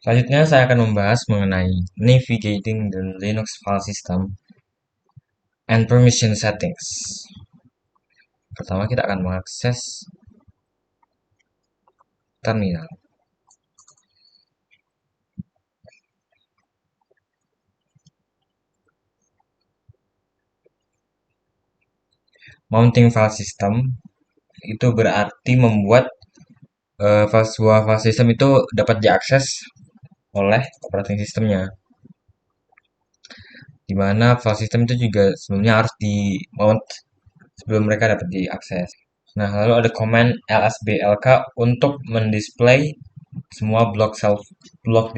Selanjutnya saya akan membahas mengenai navigating the Linux file system and permission settings. Pertama kita akan mengakses terminal. Mounting file system itu berarti membuat sebuah file system itu dapat diakses oleh operating systemnya. Di mana file system itu juga sebelumnya harus di mount sebelum mereka dapat diakses. Nah, lalu ada command lsblk untuk mendisplay semua block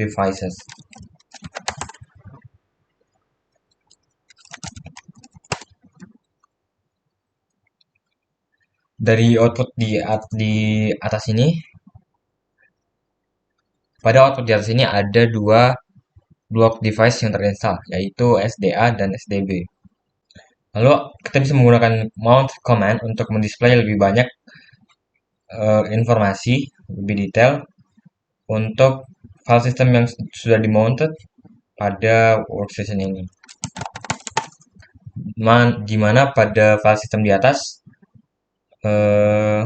devices. Dari output di atas ini, pada output di atas ini ada dua block device yang terinstall, yaitu SDA dan SDB. Lalu kita bisa menggunakan mount command untuk mendisplay lebih banyak informasi lebih detail untuk file system yang sudah di-mounted pada workstation ini. Gimana pada file system di atas eh,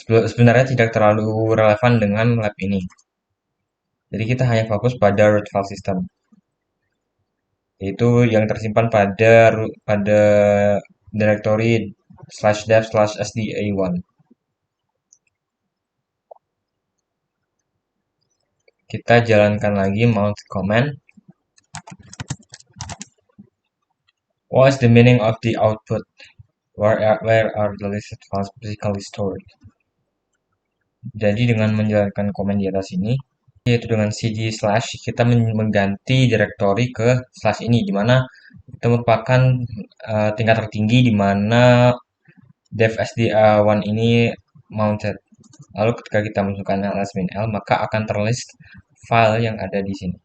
sebenarnya tidak terlalu relevan dengan lab ini. Jadi kita hanya fokus pada root file system, yaitu yang tersimpan pada directory /dev/sda1. Kita jalankan lagi mount command. What is the meaning of the output? Where are the listed files physically stored? Jadi dengan menjalankan command di atas ini, yaitu dengan cd slash, kita mengganti directory ke slash ini, di mana itu merupakan tingkat tertinggi di mana dev sda1 ini mounted. Lalu ketika kita masukkan ls-l, maka akan terlist file yang ada di sini.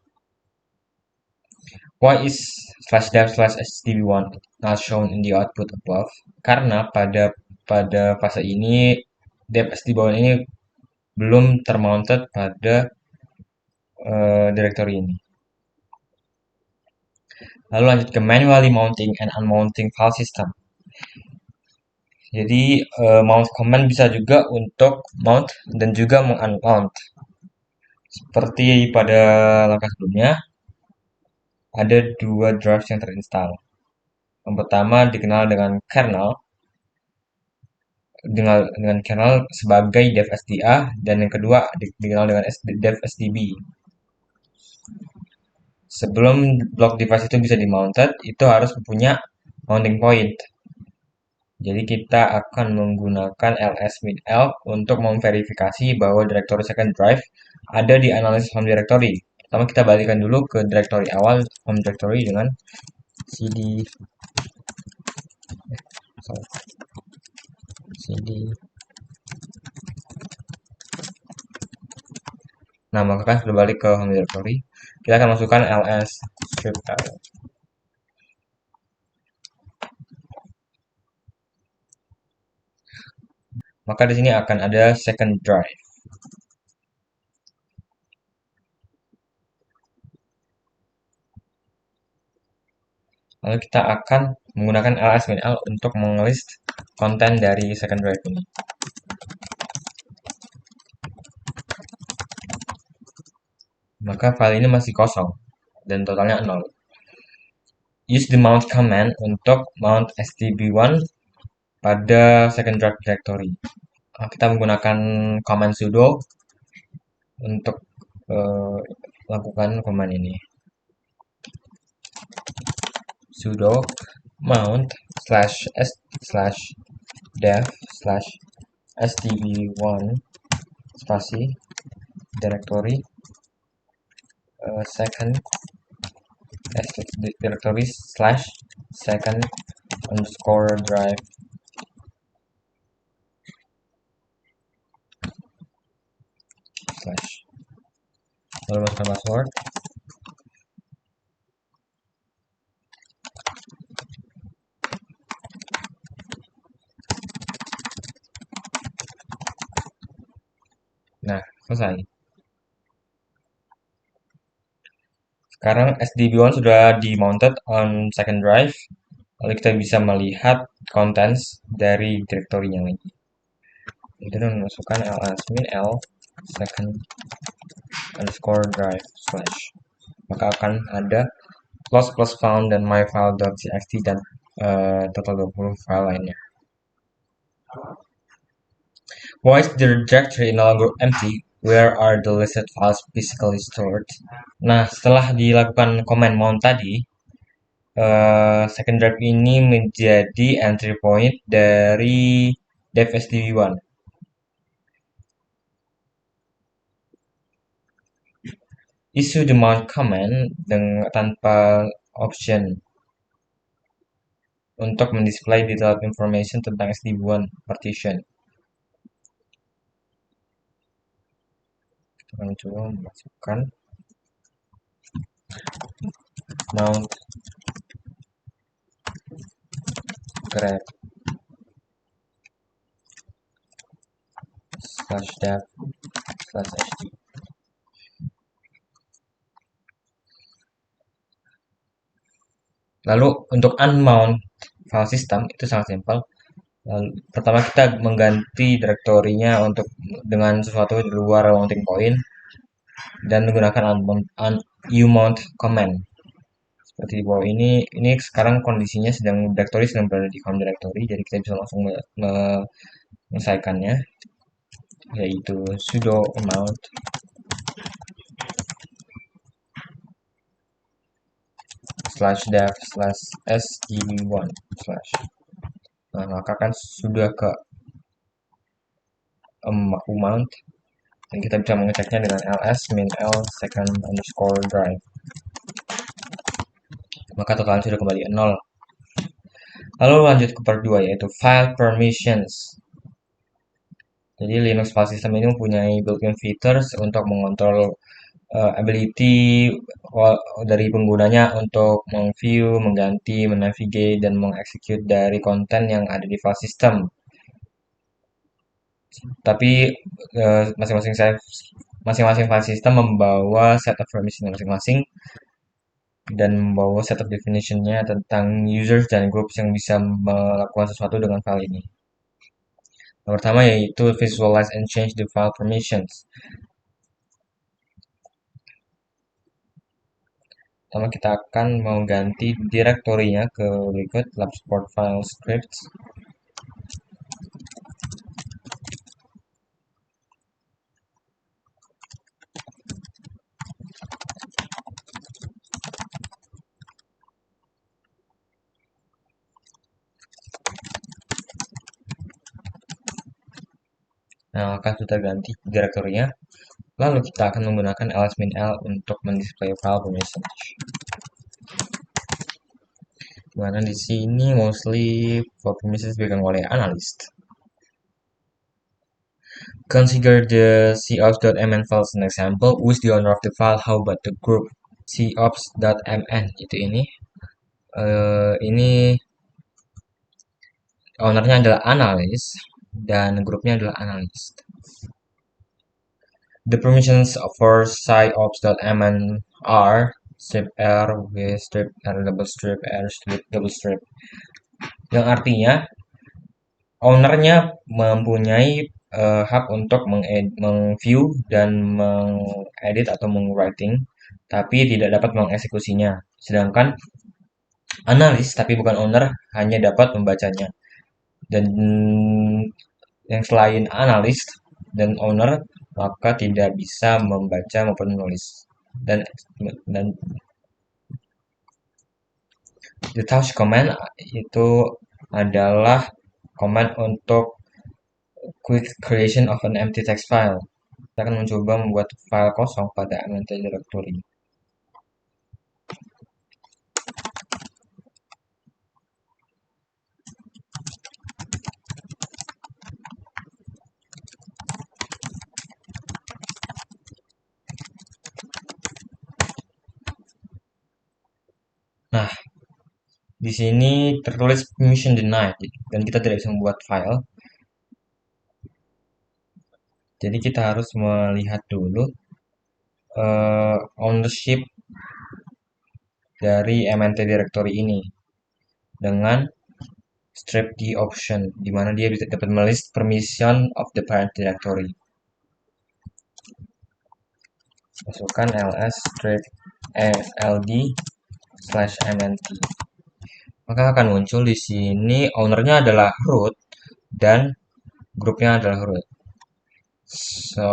Why is /dev/sdb1 not shown in the output above? Karena pada fase ini dev sdb1 ini belum termounted pada directory ini. Lalu lanjut ke manually mounting and unmounting file system. Jadi mount command bisa juga untuk mount dan juga meng-unmount. Seperti pada langkah sebelumnya, ada dua drives yang terinstall. Yang pertama dikenal dengan kernel, dengan kernel sebagai dev SDA, dan yang kedua dikenal dengan dev SDB. Sebelum block device itu bisa di-mounted, itu harus punya mounting point. Jadi kita akan menggunakan ls-l untuk memverifikasi bahwa directory second drive ada di analysis home directory. Pertama kita balikan dulu ke directory awal home directory dengan cd Nah, maka kan sudah balik ke home directory. Kita akan masukkan ls script l. Maka di sini akan ada second drive. Lalu kita akan menggunakan ls-l untuk mengelist konten dari second drive ini. Maka file ini masih kosong dan totalnya 0. Use the mount command untuk mount sdb1 pada second drive directory. Kita menggunakan command sudo untuk lakukan command ini. Sudo mount /s/dev/sdb1 spasi directory second directory /second underscore drive slash. Lalu masukkan password. Nah, selesai. Sekarang SDB1 sudah di-mounted on second drive. Lalu kita bisa melihat contents dari direktorinya lagi. Itu memasukkan ls-min l second underscore drive slash. Maka akan ada lost plus found dan myfile.txt dan total 20 file lainnya. Why is the directory no longer empty? Where are the listed files physically stored? Nah, setelah dilakukan command mount tadi, second drive ini menjadi entry point dari devsdb1. Issue the mount command dengan tanpa option untuk mendisplay detailed information tentang SDB1 partition. Kita akan coba memasukkan mount grep /dev /hd. Lalu untuk unmount file system itu sangat simpel. Lalu, pertama kita mengganti direktorinya untuk dengan sesuatu di luar mounting point dan menggunakan umount command. Seperti di bawah ini sekarang kondisinya direktori sedang berada di home directory, jadi kita bisa langsung menyelesaikannya, yaitu sudo amount /dev /sdb1 slash. Nah, maka kan sudah ke amount dan kita bisa mengeceknya dengan ls-min l second underscore drive. Maka totalnya sudah kembali 0. Lalu lanjut ke part 2 yaitu file permissions. Jadi Linux file system ini mempunyai built-in features untuk mengontrol ability dari penggunanya untuk meng-view, mengganti, menavigate, dan mengexecute dari konten yang ada di file system. Tapi masing-masing file system membawa set of permission masing-masing dan membawa set of definition-nya tentang users dan groups yang bisa melakukan sesuatu dengan file ini. Yang pertama yaitu visualize and change the file permissions. Pertama kita akan mengganti direktorinya ke berikut lab support file scripts. Nah, akan sudah ganti direktorinya. Lalu kita akan menggunakan ls-min l untuk mendisplay file permissions. Mana di sini mostly file permissions diberikan oleh analyst. Consider the cops.mn file as an example. Who is the owner of the file? How about the group? cops.mn itu ini ownernya adalah analyst dan grupnya adalah analyst. The permissions for cops.mn are strip r, w strip r, double strip r, strip double strip, yang artinya ownernya mempunyai hak untuk meng-view dan mengedit atau meng-writing, tapi tidak dapat mengeksekusinya. Sedangkan analis, tapi bukan owner, hanya dapat membacanya. Dan yang selain analis dan owner, maka tidak bisa membaca maupun menulis. Dan the touch command itu adalah command untuk quick creation of an empty text file. Kita akan mencoba membuat file kosong pada mnt directory. Nah, di sini tertulis permission denied dan kita tidak bisa membuat file. Jadi kita harus melihat dulu ownership dari MNT directory ini dengan strip D option, di mana dia bisa dapat melist permission of the parent directory. Masukkan ls strip ld /mnt. Maka akan muncul di sini ownernya adalah root dan grupnya adalah root. So,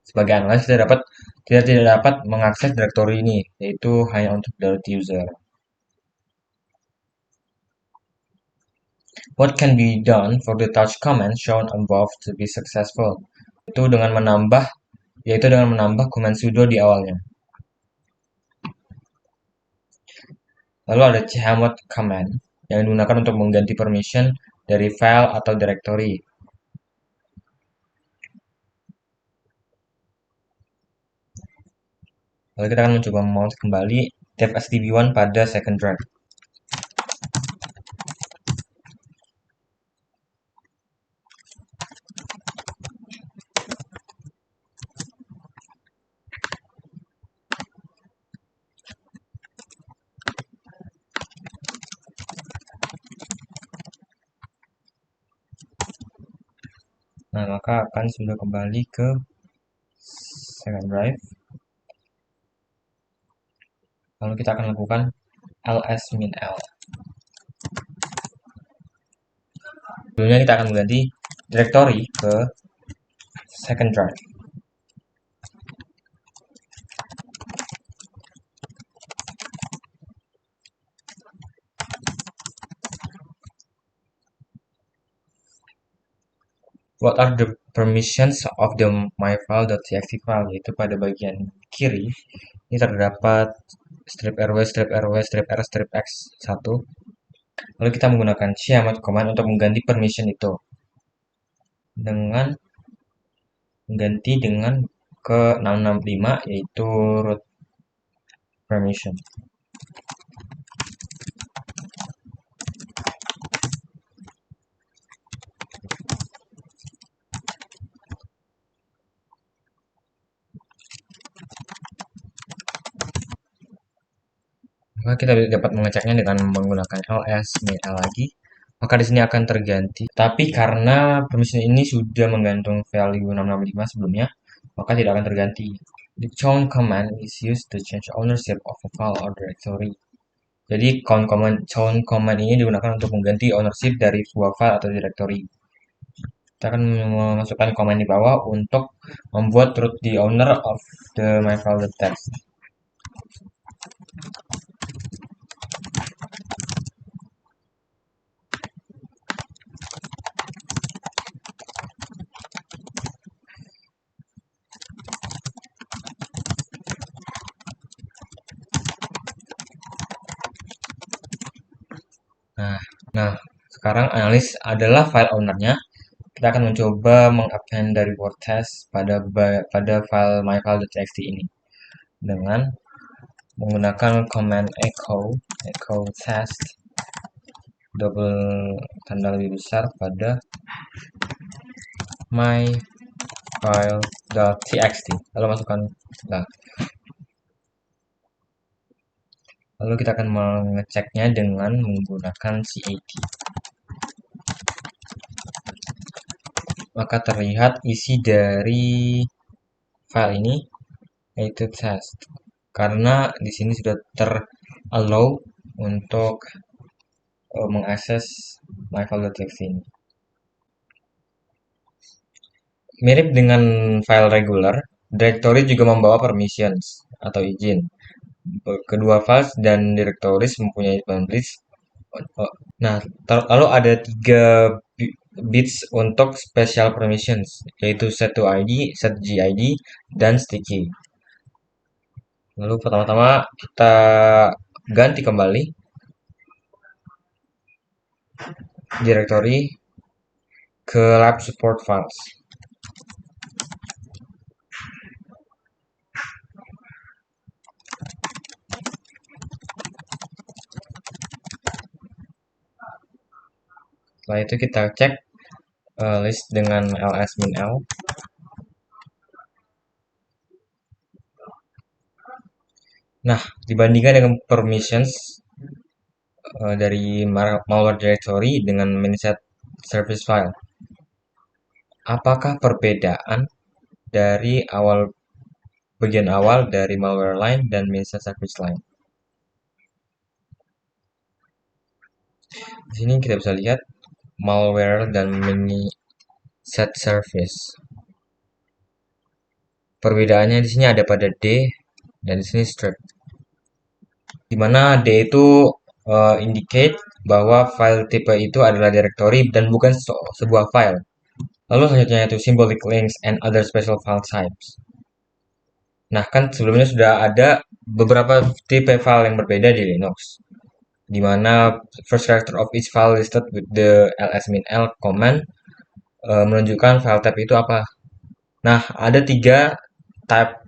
sebagai analis tidak dapat mengakses directory ini, yaitu hanya untuk the root user. What can be done for the touch command shown above to be successful? Yaitu dengan menambah command sudo di awalnya. Lalu ada chmod command yang digunakan untuk mengganti permission dari file atau directory. Lalu kita akan mencoba mount kembali dev stb1 pada second drive. Nah, maka akan sudah kembali ke second drive. Lalu kita akan lakukan ls-l. Sebelumnya kita akan mengganti directory ke second drive. What are the permissions of the myfile.txt file? Yaitu pada bagian kiri ini terdapat strip rw, strip rw, strip r, strip x1. Lalu kita menggunakan chmod command untuk mengganti permission itu dengan mengganti dengan ke 665, yaitu root permission. Maka kita dapat mengeceknya dengan menggunakan ls-l lagi. Maka di sini akan terganti. Tapi karena permission ini sudah menggantung value 665 sebelumnya, maka tidak akan terganti. The chown command is used to change ownership of a file or directory. Jadi chown command ini digunakan untuk mengganti ownership dari sebuah file atau directory. Kita akan memasukkan command di bawah untuk membuat root the owner of the myfile.txt. Nah, sekarang analis adalah file ownernya. Kita akan mencoba mengappend dari word test pada file myfile.txt ini dengan menggunakan command echo test double tanda lebih besar pada myfile.txt. Lalu masukkan lalu kita akan mengeceknya dengan menggunakan cat. Maka terlihat isi dari file ini yaitu test, karena di sini sudah terallow untuk mengakses myfile.txt ini. Mirip dengan file regular, directory juga membawa permissions atau izin. Kedua files dan directories mempunyai boundaries. Nah, lalu ada 3 bits untuk special permissions, yaitu set to id, set gid, dan sticky. Lalu pertama-tama kita ganti kembali directory ke lab support files. Setelah itu kita cek list dengan ls-min-l. Nah, dibandingkan dengan permissions dari malware directory dengan miniset service file, apakah perbedaan dari bagian awal dari malware line dan miniset service line? Di sini kita bisa lihat malware dan miniset service. Perbedaannya di sini ada pada D dan di sini strip. Di mana D itu indicate bahwa file tipe itu adalah directory dan bukan sebuah file. Lalu selanjutnya itu symbolic links and other special file types. Nah, kan sebelumnya sudah ada beberapa tipe file yang berbeda di Linux, di mana first character of each file listed with the ls-min-l command menunjukkan file type itu apa. Nah, ada 3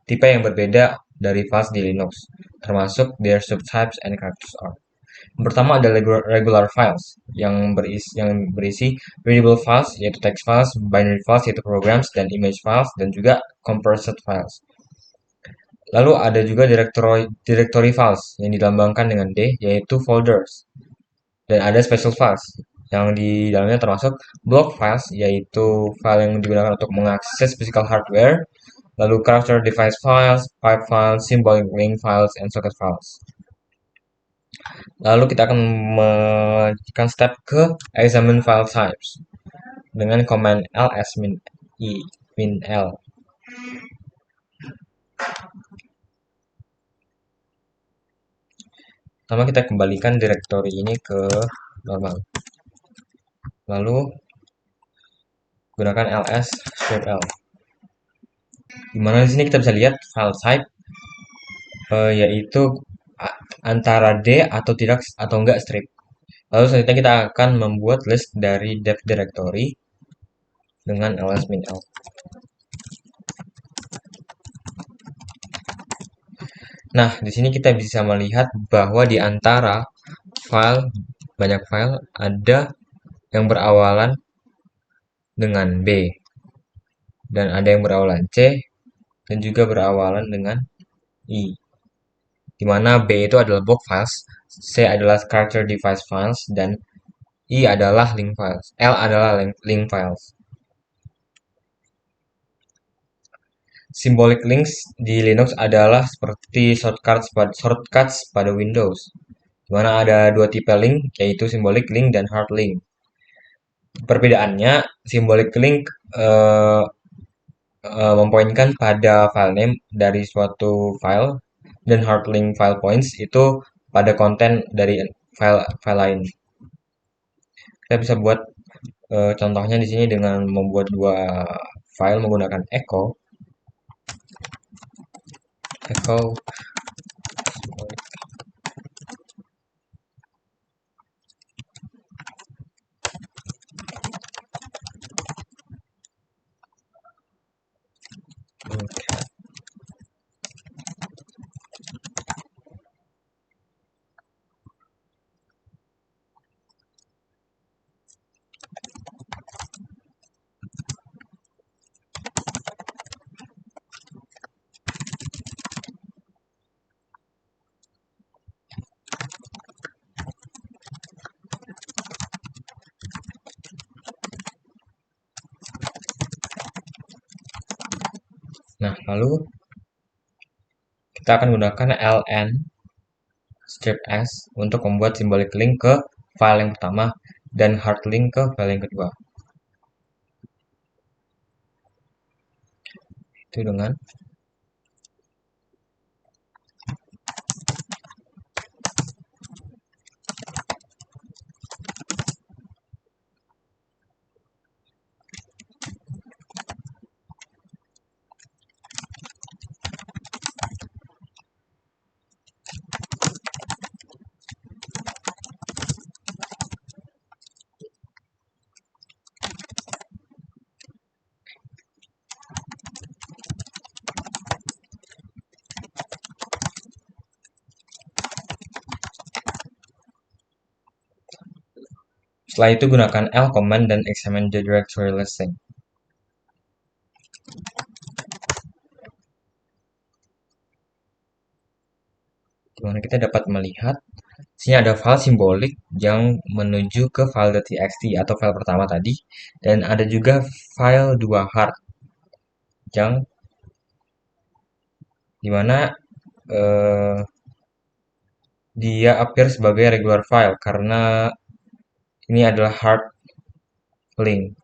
tipe yang berbeda dari files di Linux, termasuk their subtypes and characters are. Yang pertama ada regular files yang berisi readable files yaitu text files, binary files yaitu programs dan image files dan juga compressed files. Lalu ada juga directory files yang dilambangkan dengan D yaitu folders. Dan ada special files yang di dalamnya termasuk block files yaitu file yang digunakan untuk mengakses physical hardware, lalu character device files, pipe files, symbolic link files, and socket files. Lalu kita akan melanjutkan step ke examine file types dengan command ls-min-l. Pertama kita kembalikan directory ini ke normal. Lalu gunakan ls-l. Dimana di sini kita bisa lihat file type yaitu antara D atau tidak atau enggak strip. Lalu selanjutnya kita akan membuat list dari dev directory dengan ls-min-l. Nah, di sini kita bisa melihat bahwa di antara banyak file ada yang berawalan dengan B dan ada yang berawalan C dan juga berawalan dengan I. Di mana B itu adalah block files, C adalah character device files dan I adalah link files. L adalah link files. Symbolic links di Linux adalah seperti shortcuts pada Windows, di mana ada 2 tipe link, yaitu symbolic link dan hard link. Perbedaannya, symbolic link mempoinkan pada file name dari suatu file, dan hard link file points itu pada konten dari file lain. Kita bisa buat contohnya di sini dengan membuat 2 file menggunakan echo. Nah, lalu kita akan gunakan ln strip s untuk membuat symbolic link ke file yang pertama dan hard link ke file yang kedua. Itu dengan Setelah itu gunakan L command dan examine the directory listing. Dimana kita dapat melihat sini ada file simbolik yang menuju ke file.txt atau file pertama tadi, dan ada juga file 2 hard yang dimana dia appear sebagai regular file karena ini adalah hard link.